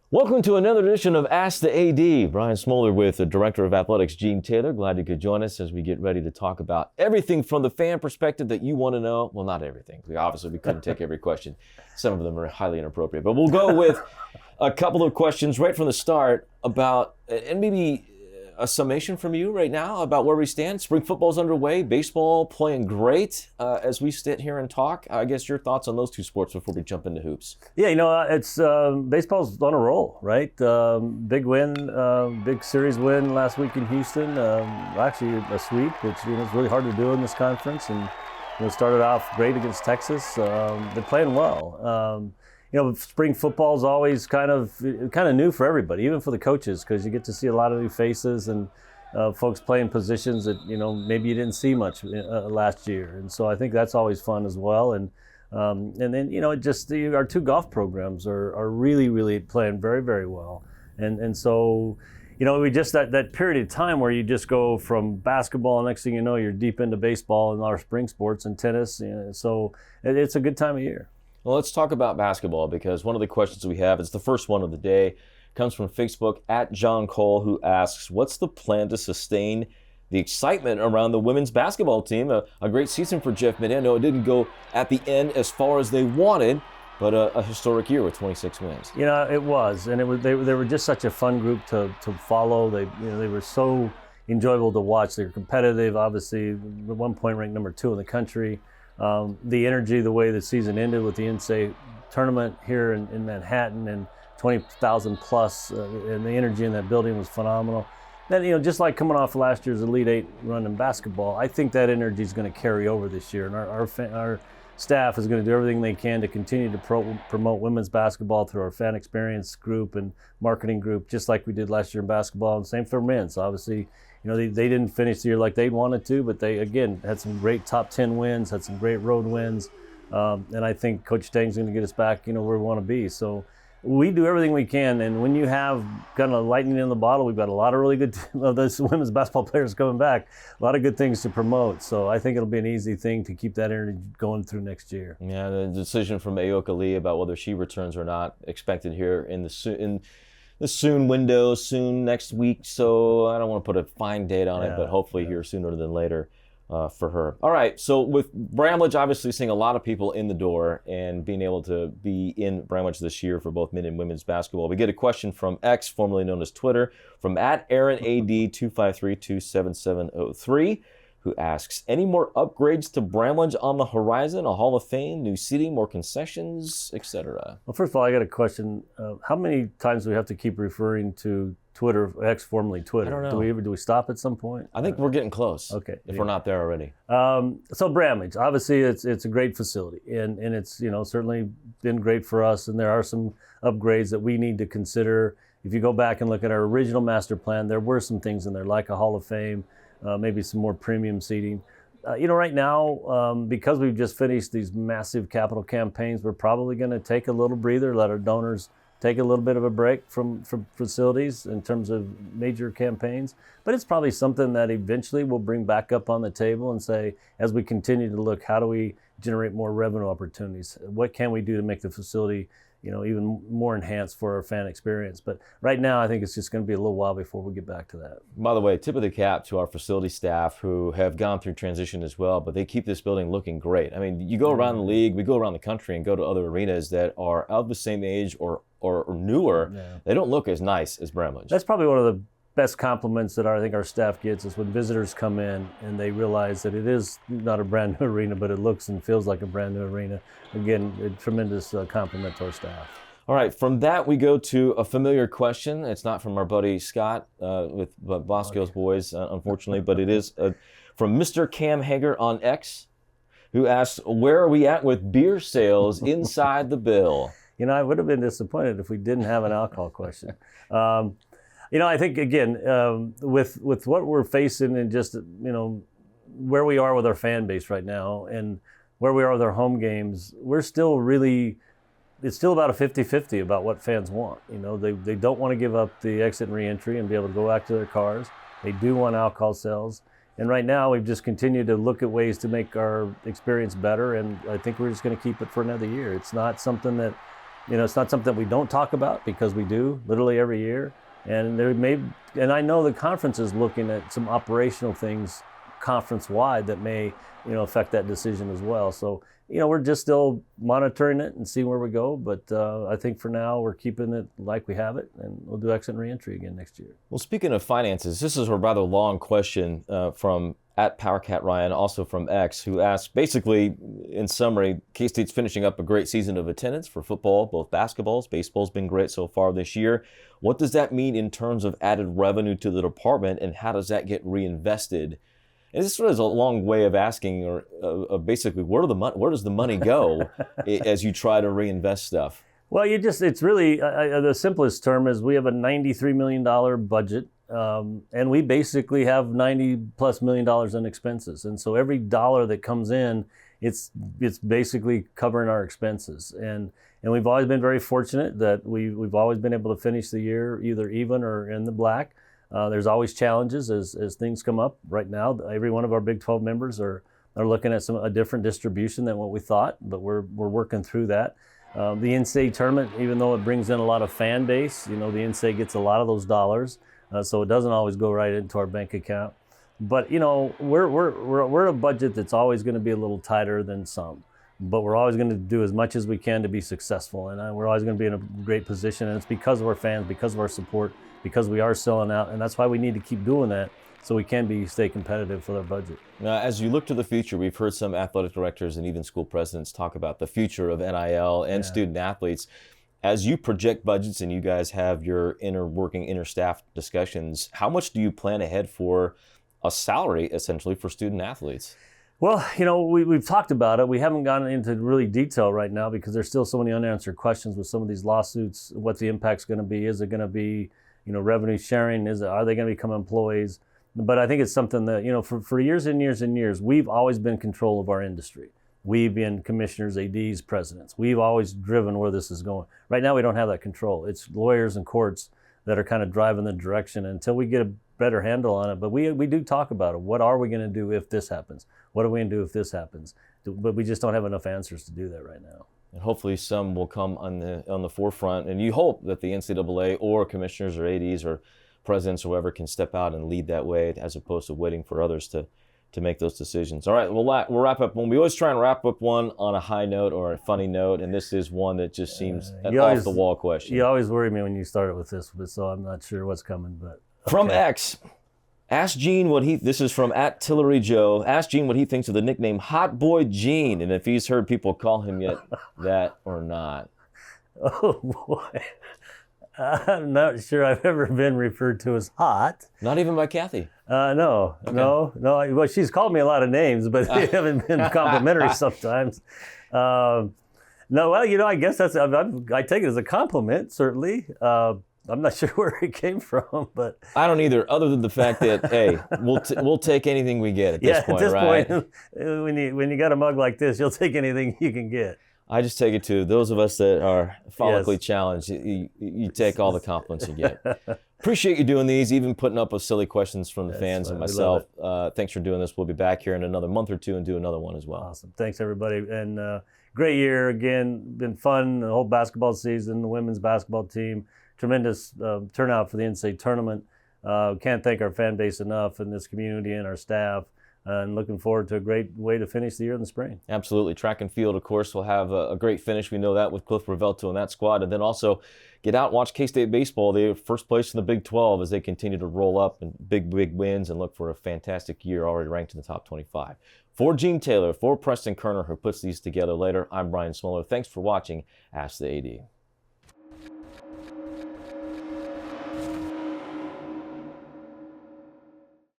Welcome to another edition of Ask the AD. Brian Smoller with the Director of Athletics, Gene Taylor. Glad you could join us as we get ready to talk about everything from the fan perspective that you want to know. Well, not everything. We couldn't take every question. Some of them are highly inappropriate. But we'll go with a couple of questions right from the start about, and maybe a summation from you right now about where we stand. Spring football's underway. Baseball playing great as we sit here and talk. I guess your thoughts on those two sports before we jump into hoops. Yeah, it's baseball's on a roll, right? Big win, big series win last week in Houston. Actually, a sweep, which is really hard to do in this conference. And started off great against Texas. They're playing well. Spring football is always kind of new for everybody, even for the coaches, because you get to see a lot of new faces and folks playing positions that maybe you didn't see much last year, and so I think that's always fun as well. And then our two golf programs are really playing very, very well, and so we just that period of time where you just go from basketball, and next thing you know you're deep into baseball and our spring sports and tennis. So it's a good time of year. Well, let's talk about basketball, because one of the questions we have, it's the first one of the day, comes from Facebook at John Cole, who asks, what's the plan to sustain the excitement around the women's basketball team? A great season for Jeff Mead. I know it didn't go at the end as far as they wanted, but a historic year with 26 wins. It was, and they were just such a fun group to follow. They were so enjoyable to watch. They were competitive, obviously, at one point ranked number 2 in the country. The energy, the way the season ended with the NCAA tournament here in Manhattan, and 20,000 plus, and the energy in that building was phenomenal. Then, just like coming off last year's Elite Eight run in basketball, I think that energy is going to carry over this year, and our staff is going to do everything they can to continue to promote women's basketball through our fan experience group and marketing group, just like we did last year in basketball, and same for men's. Obviously, they didn't finish the year like they wanted to, but they, again, had some great top 10 wins, had some great road wins, and I think Coach Tang's going to get us back, where we want to be. So we do everything we can, and when you have kind of lightning in the bottle, we've got a lot of really good of those women's basketball players coming back, a lot of good things to promote. So I think it'll be an easy thing to keep that energy going through next year. Yeah, the decision from Ayoka Lee about whether she returns or not expected here in the soon window, soon next week. So I don't want to put a fine date on it, but hopefully here sooner than later for her. All right, so with Bramlage obviously seeing a lot of people in the door and being able to be in Bramlage this year for both men and women's basketball, we get a question from X, formerly known as Twitter, from at AaronAD253-27703. Who asks, any more upgrades to Bramlage on the horizon? A Hall of Fame, new seating, more concessions, etc.? Well, first of all, I got a question. How many times do we have to keep referring to Twitter, X, formerly Twitter? I don't know. Do we stop at some point? I think we're getting close. Okay. If we're not there already. So Bramlage, obviously it's a great facility, and it's certainly been great for us, and there are some upgrades that we need to consider. If you go back and look at our original master plan, there were some things in there like a Hall of Fame, maybe some more premium seating. Right now, because we've just finished these massive capital campaigns, we're probably going to take a little breather, let our donors take a little bit of a break from facilities in terms of major campaigns. But it's probably something that eventually we'll bring back up on the table and say, as we continue to look, how do we generate more revenue opportunities? What can we do to make the facility even more enhanced for our fan experience? But right now, I think it's just going to be a little while before we get back to that. By the way, tip of the cap to our facility staff who have gone through transition as well, but they keep this building looking great. I mean, you go around the league, we go around the country and go to other arenas that are of the same age or newer. Yeah. They don't look as nice as Bramlage. That's probably one of the best compliments that I think our staff gets is when visitors come in and they realize that it is not a brand new arena, but it looks and feels like a brand new arena. Again, a tremendous compliment to our staff. All right, from that we go to a familiar question. It's not from our buddy Scott with Bosco's Boys, unfortunately, but it is from Mr. Cam Hager on X, who asks, where are we at with beer sales inside the bill? I would have been disappointed if we didn't have an alcohol question. I think, again, with what we're facing and just, where we are with our fan base right now and where we are with our home games, we're still it's still about a 50-50 about what fans want. They don't want to give up the exit and reentry and be able to go back to their cars. They do want alcohol sales. And right now, we've just continued to look at ways to make our experience better, and I think we're just going to keep it for another year. It's not something that It's not something we don't talk about, because we do literally every year. And and I know the conference is looking at some operational things conference-wide that may, affect that decision as well. So, we're just still monitoring it and seeing where we go. But I think for now, we're keeping it like we have it, and we'll do exit and reentry again next year. Well, speaking of finances, this is a rather long question from @PowerCatRyan, also from X, who asked, basically, in summary, K-State's finishing up a great season of attendance for football, both basketballs. Baseball's been great so far this year. What does that mean in terms of added revenue to the department, and how does that get reinvested? And this is a long way of asking, or basically, where does the money go as you try to reinvest stuff? Well, it's really, the simplest term is we have a $93 million budget, and we basically have $90+ million in expenses. And so every dollar that comes in, it's basically covering our expenses. And we've always been very fortunate that we've always been able to finish the year either even or in the black. There's always challenges as things come up. Right now, every one of our Big 12 members are looking at a different distribution than what we thought, but we're working through that. The NCAA tournament, even though it brings in a lot of fan base, the NCAA gets a lot of those dollars, so it doesn't always go right into our bank account. But we're a budget that's always going to be a little tighter than some, but we're always going to do as much as we can to be successful, and we're always going to be in a great position. And it's because of our fans, because of our support, because we are selling out, and that's why we need to keep doing that, so we can stay competitive with our budget. Now, as you look to the future, we've heard some athletic directors and even school presidents talk about the future of NIL and student athletes. As you project budgets and you guys have your inter-staff discussions, how much do you plan ahead for a salary, essentially, for student athletes? Well, we've talked about it. We haven't gotten into really detail right now because there's still so many unanswered questions with some of these lawsuits. What the impact's going to be? Is it going to be, revenue sharing? Are they going to become employees? But I think it's something that, for years and years and years, we've always been in control of our industry. We've been commissioners, ADs, presidents. We've always driven where this is going. Right now, we don't have that control. It's lawyers and courts that are kind of driving the direction until we get a better handle on it. But we do talk about it. What are we going to do if this happens? What are we going to do if this happens? But we just don't have enough answers to do that right now. And hopefully some will come on the forefront. And you hope that the NCAA or commissioners or ADs or presidents or whoever can step out and lead that way, as opposed to waiting for others to make those decisions. All right, we'll wrap up. We always try and wrap up one on a high note or a funny note, and this is one that just seems an off-the-wall question. You always worry me when you start it with this, so I'm not sure what's coming. But okay. From X, ask Gene this is from @TilleryJoe, ask Gene what he thinks of the nickname Hot Boy Gene, and if he's heard people call him yet that or not. Oh, boy. I'm not sure I've ever been referred to as hot. Not even by Kathy? No. Well, she's called me a lot of names, but they haven't been complimentary sometimes. No, well, I guess I take it as a compliment, certainly. I'm not sure where it came from, but I don't either, other than the fact that, hey, we'll take anything we get at this point, right? At this point, when you got a mug like this, you'll take anything you can get. I just take it to those of us that are follically challenged. You take all the compliments you get. Appreciate you doing these, even putting up with silly questions from the fans and myself. Thanks for doing this. We'll be back here in another month or two and do another one as well. Awesome. Thanks, everybody. And great year again. Been fun. The whole basketball season, the women's basketball team. Tremendous turnout for the NCAA tournament. Can't thank our fan base enough and this community and our staff. And looking forward to a great way to finish the year in the spring. Absolutely. Track and field, of course, will have a great finish. We know that with Cliff Revelto and that squad. And then also get out and watch K-State baseball. They're first place in the Big 12 as they continue to roll up and big wins and look for a fantastic year, already ranked in the top 25. For Gene Taylor, for Preston Kerner, who puts these together later, I'm Brian Smoller. Thanks for watching Ask the AD.